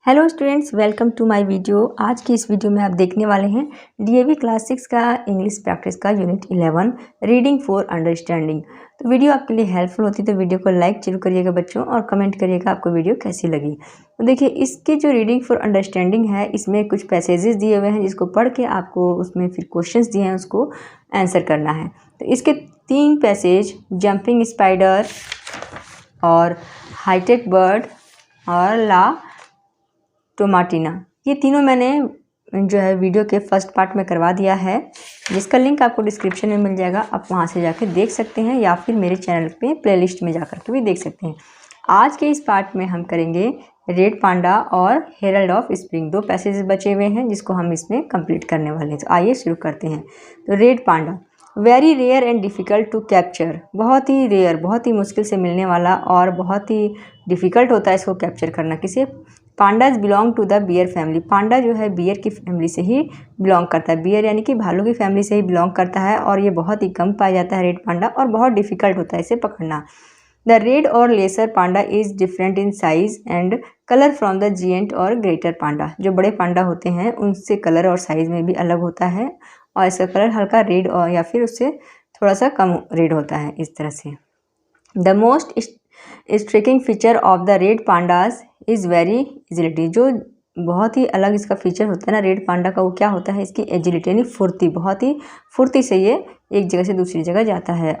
Hello students, welcome to my video. आज की इस वीडियो में आप देखने वाले हैं डीएवी क्लास 6 का इंग्लिश प्रैक्टिस का यूनिट 11 रीडिंग फॉर अंडरस्टैंडिंग। तो वीडियो आपके लिए हेल्पफुल होती है तो वीडियो को लाइक जरूर करिएगा बच्चों, और कमेंट करिएगा आपको वीडियो कैसी लगी। तो देखिए, इसके जो रीडिंग फॉर अंडरस्टैंडिंग है, इसमें कुछ पैसेजेस दिए हुए हैं जिसको पढ़ के आपको उसमें फिर क्वेश्चंस दिए हैं, उसको आंसर करना है। तो इसके 3 पैसेज, जंपिंग स्पाइडर और हाईटेक बर्ड और ला टोमाटिना, ये तीनों मैंने जो है वीडियो के फर्स्ट पार्ट में करवा दिया है, जिसका लिंक आपको डिस्क्रिप्शन में मिल जाएगा। आप वहां से जाकर देख सकते हैं या फिर मेरे चैनल पे प्लेलिस्ट में जाकर के भी देख सकते हैं। आज के इस पार्ट में हम करेंगे रेड पांडा और हेरल्ड ऑफ स्प्रिंग। 2 पैसेज बचे हुए हैं जिसको हम इसमें कंप्लीट करने वाले हैं। तो आइए शुरू करते हैं। तो red panda, very rare and difficult to capture, बहुत ही रेयर, बहुत ही मुश्किल से मिलने वाला और बहुत ही डिफ़िकल्ट होता है इसको कैप्चर करना। किसे? Pandas belong to the bear family. Panda जो है बियर की फैमिली से ही बिलोंग करता है। बियर यानी कि भालू की फैमिली से ही बिलोंग करता है, और ये बहुत ही कम पाया जाता है रेड पांडा, और बहुत डिफ़िकल्ट होता है इसे पकड़ना। द रेड और lesser panda is different in size and colour from the giant और ग्रेटर पांडा। जो बड़े पांडा होते हैं उनसे कलर और साइज़ में भी अलग होता है, और इसका कलर हल्का रेड और या फिर उससे थोड़ा सा कम रेड होता है, इस तरह से। The most striking feature of the red pandas is very agility. जो बहुत ही अलग इसका फीचर होता है ना रेड पांडा का, वो क्या होता है? इसकी एजिलिटी यानी फुर्ती। बहुत ही फुर्ती से ये एक जगह से दूसरी जगह जाता है।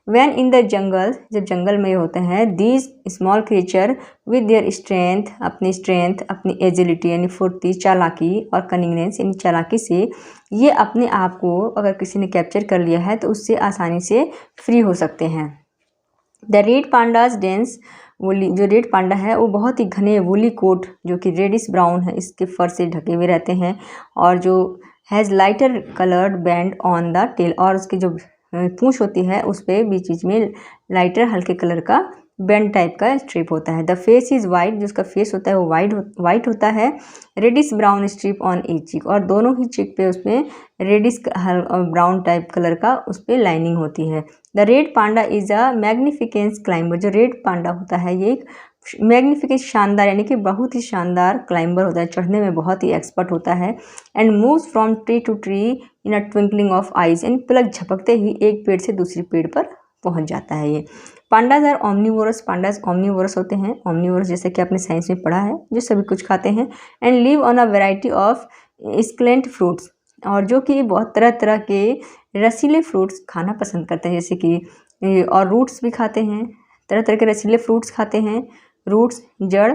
वैन इन द जंगल, जब जंगल में होते हैं, these small creature with their strength, अपनी स्ट्रेंथ, अपनी एजिलिटी यानी फुर्ती, चालाकी और कनिंगनेस यानी चालाकी से ये अपने आप को अगर किसी ने कैप्चर कर लिया है तो उससे आसानी से फ्री हो सकते हैं। The red pandas dense woolly, जो रेड पांडा है वो बहुत ही घने वुली कोट जो कि रेडिश ब्राउन है, इसके फर से ढके हुए रहते हैं, और जो has lighter coloured band on the tail, और उसकी जो पूंछ होती है उस पर बीच बीच में लाइटर हल्के कलर का बैंड टाइप का स्ट्रिप होता है। द फेस इज़ वाइट, जो उसका फेस होता है वो वाइट होता है। Reddish brown strip on each cheek, और दोनों ही चीक पे उसमें रेडिश ब्राउन टाइप कलर का उस पर लाइनिंग होती है। The red panda is a magnificence climber, जो रेड पांडा होता है ये एक मैग्निफिकेंस शानदार यानी कि बहुत ही शानदार क्लाइंबर होता है, चढ़ने में बहुत ही एक्सपर्ट होता है। And moves from tree to tree in a twinkling of eyes, यानी पलक झपकते ही एक पेड़ से दूसरे पेड़ पर पहुंच जाता है ये। Pandas are omnivorous, pandas omnivorous होते हैं। ओमनीवोरस जैसे कि आपने साइंस में पढ़ा है, जो सभी कुछ खाते हैं। And live on a variety of succulent fruits, और जो कि बहुत तरह तरह के रसीले फ्रूट्स खाना पसंद करते हैं, जैसे कि और रूट्स भी खाते हैं, तरह तरह के रसीले फ्रूट्स खाते हैं, रूट्स, जड़।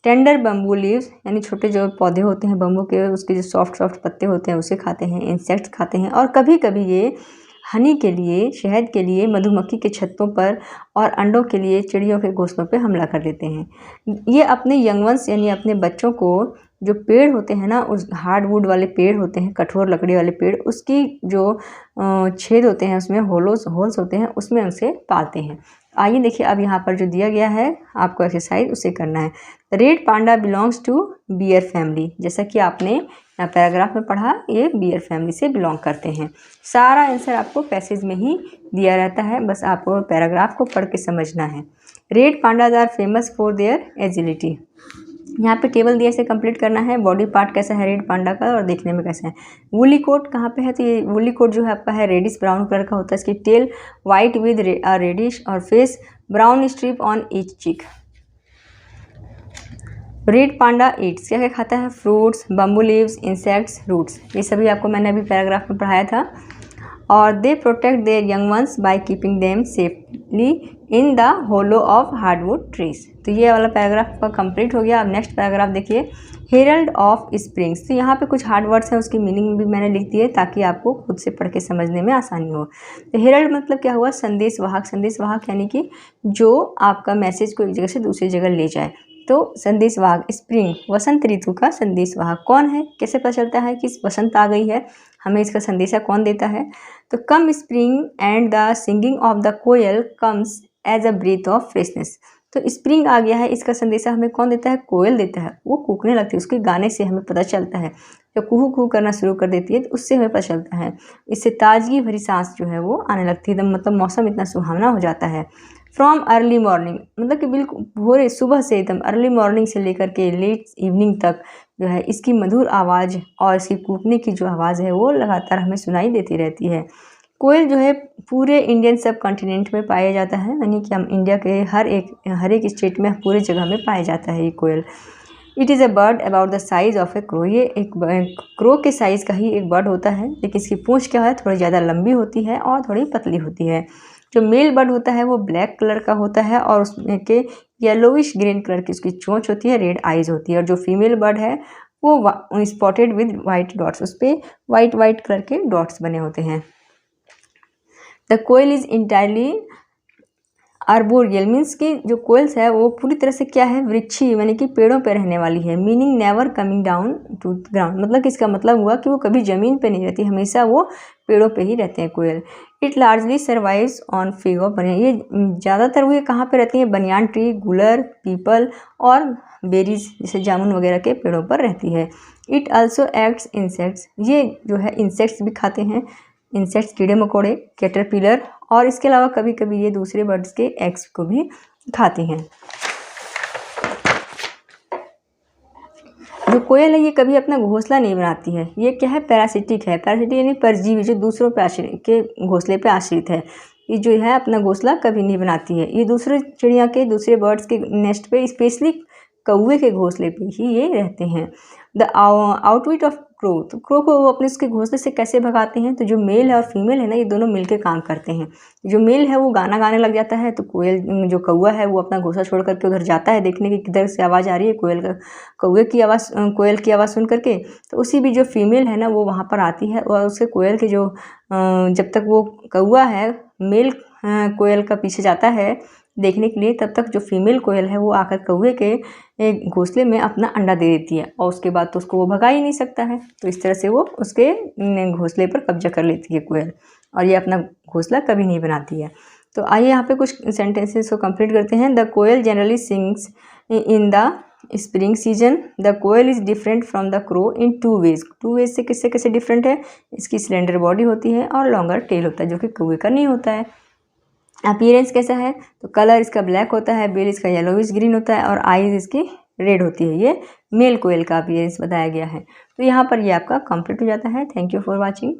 टेंडर बम्बू लीव्स, यानी छोटे जो पौधे होते हैं बम्बू के, उसके जो सॉफ्ट सॉफ्ट पत्ते होते हैं उसे खाते हैं। इंसेक्ट्स खाते हैं, और कभी कभी ये हनी के लिए, शहद के लिए मधुमक्खी के छत्तों पर और अंडों के लिए चिड़ियों के घोंसलों पे हमला कर देते हैं। ये अपने यंग वंस यानी अपने बच्चों को, जो पेड़ होते हैं ना, उस हार्डवुड वाले पेड़ होते हैं, कठोर लकड़ी वाले पेड़, उसकी जो छेद होते हैं उसमें होल्स होते हैं, उसमें उनसे पालते हैं। आइए देखिए, अब यहाँ पर जो दिया गया है आपको एक्सरसाइज उसे करना है। Red panda belongs to bear family, जैसा कि आपने यहाँ पैराग्राफ में पढ़ा, ये बियर फैमिली से बिलोंग करते हैं। सारा आंसर आपको पैसेज में ही दिया रहता है, बस आपको पैराग्राफ को पढ़ के समझना है। Red pandas are famous for their agility. यहाँ पे टेबल दिया, इसे कंप्लीट करना है। बॉडी पार्ट कैसा है रेड पांडा का और देखने में कैसा है। वुली कोट कहाँ पे है? तो ये वुली कोट जो है आपका है रेडिश ब्राउन कलर का होता है। इसकी टेल वाइट विद रेडिश, और face brown strip on each cheek. Red panda eats, क्या क्या खाता है? Fruits, bamboo leaves, insects, roots, ये सभी आपको मैंने अभी पैराग्राफ में पढ़ाया था। और they protect their young ones by keeping them safely in the hollow of hardwood trees. तो ये वाला पैराग्राफ का कंप्लीट हो गया। अब नेक्स्ट पैराग्राफ देखिए, हेरल्ड ऑफ स्प्रिंग्स। तो यहाँ पे कुछ हार्ड वर्ड्स हैं, उसकी मीनिंग भी मैंने लिख दी है ताकि आपको खुद से पढ़ के समझने में आसानी हो। तो हेरल्ड मतलब क्या हुआ? संदेशवाहक। संदेशवाहक यानी कि जो आपका मैसेज को एक जगह से दूसरी जगह ले जाए। तो संदेशवाहक, स्प्रिंग वसंत ऋतु का संदेशवाहक कौन है? कैसे पता चलता है कि वसंत आ गई है? हमें इसका संदेशा कौन देता है? तो come spring and the singing of the koel comes as a breath of freshness. तो स्प्रिंग आ गया है, इसका संदेशा हमें कौन देता है? कोयल देता है। वो कूकने लगती है, उसके गाने से हमें पता चलता है। जब कुहू कुहू करना शुरू कर देती है तो उससे हमें पता चलता है। इससे ताजगी भरी सांस जो है वो आने लगती है, एकदम मतलब मौसम इतना सुहावना हो जाता है। फ्रॉम अर्ली मॉर्निंग, मतलब कि बिल्कुल भोरे सुबह से एकदम अर्ली मॉर्निंग से लेकर के लेट इवनिंग तक जो है इसकी मधुर आवाज़ और इसकी कूकने की जो आवाज़ है वो लगातार हमें सुनाई देती रहती है। कोयल जो है पूरे इंडियन सब कॉन्टिनेंट में पाया जाता है, यानी कि हम इंडिया के हर एक स्टेट में पूरी जगह में पाया जाता है ये कोयल। It is a bird about the size of a crow, ये एक क्रो के साइज़ का ही एक बर्ड होता है, लेकिन इसकी पूंछ क्या है थोड़ी ज़्यादा लंबी होती है और थोड़ी पतली होती है। जो मेल बर्ड होता है वो ब्लैक कलर का होता है और उसमें के येलोविश ग्रीन कलर की उसकी चोंच होती है, रेड आइज़ होती है। और जो फीमेल बर्ड है वो स्पॉटेड विद वाइट डॉट्स, उस पर वाइट कलर के डॉट्स बने होते हैं। The koel is entirely arboreal, means कि जो कोयल्स है वो पूरी तरह से क्या है? वृक्षी, यानी कि पेड़ों पे रहने वाली है। Meaning never coming down to ground, मतलब कि इसका मतलब हुआ कि वो कभी ज़मीन पे नहीं रहती, हमेशा वो पेड़ों पे ही रहते हैं कोयल। It largely survives on fig of banyan, ये ज़्यादातर वो कहाँ पे रहती हैं? बनियान ट्री, गुलर, पीपल और बेरीज जैसे जामुन वगैरह के पेड़ों पर रहती है। इट आल्सो एक्ट्स इंसेक्ट्स, ये जो है इंसेक्ट्स भी खाते हैं, इंसेक्ट्स कीड़े मकोड़े, कैटरपिलर, और इसके अलावा कभी कभी ये दूसरे बर्ड्स के एग्स को भी खाती हैं। जो कोयल है ये कभी अपना घोंसला नहीं बनाती है, ये क्या है? पैरासिटिक है। पैरासिटिक यानी परजीवी, जो दूसरों के घोंसले पे आश्रित है। ये जो है अपना घोंसला कभी नहीं बनाती है, ये दूसरे चिड़िया के, दूसरे बर्ड्स के नेस्ट पे, स्पेशली कौवे के घोंसले पे ही ये रहते हैं। द आउटविट ऑफ क्रो, तो क्रो को वो अपने उसके घोंसले से कैसे भगाते हैं? तो जो मेल है और फीमेल है ना, ये दोनों मिलकर काम करते हैं। जो मेल है वो गाना गाने लग जाता है, तो कोयल जो कौवा है वो अपना घोंसला छोड़ करके उधर जाता है देखने की किधर से आवाज़ आ रही है, कोयल की आवाज़ सुन करके। तो उसी भी जो फीमेल है ना वो वहाँ पर आती है और उसके कोयल के जो जब तक वो कौवा है मेल कोयल का पीछे जाता है देखने के लिए, तब तक जो फीमेल कोयल है वो आकर कौवे के घोंसले में अपना अंडा दे देती है और उसके बाद तो उसको वो भगा ही नहीं सकता है। तो इस तरह से वो उसके घोंसले पर कब्जा कर लेती है कोयल, और ये अपना घोंसला कभी नहीं बनाती है। तो आइए यहाँ पे कुछ सेंटेंसेस को कंप्लीट करते हैं। The koel generally sings in the spring season. The koel is different from the crow in two ways से किससे कैसे डिफरेंट है? इसकी स्लेंडर बॉडी होती है और लॉन्गर टेल होता है, जो कि कौवे का नहीं होता है। अपीयरेंस कैसा है? तो कलर इसका ब्लैक होता है, बिल इसका येलोविश ग्रीन होता है और आईज इसकी रेड होती है। ये मेल कोयल का अपीयरेंस बताया गया है। तो यहाँ पर ये आपका कंप्लीट हो जाता है। Thank you for watching.